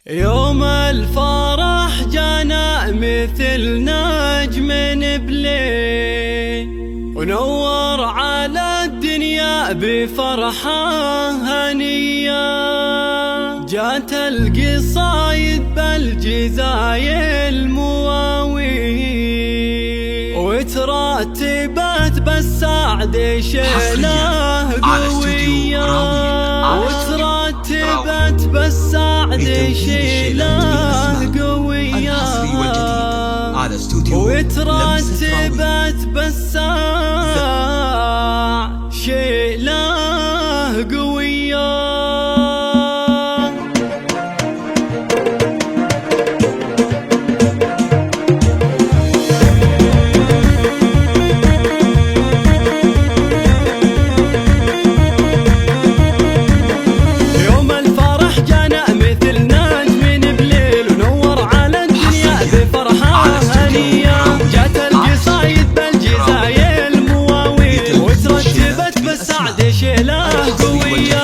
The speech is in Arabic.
يوم الفرح جانا مثل نجم بليل، ونور على الدنيا بفرحة هنية. جات القصايد بالجزايل مواويل، وترتبت بالسعد شيله قوية. وترتبت بالسعد شيله قوية. وترتبت بالسعد شيله قوية. شيله قوية.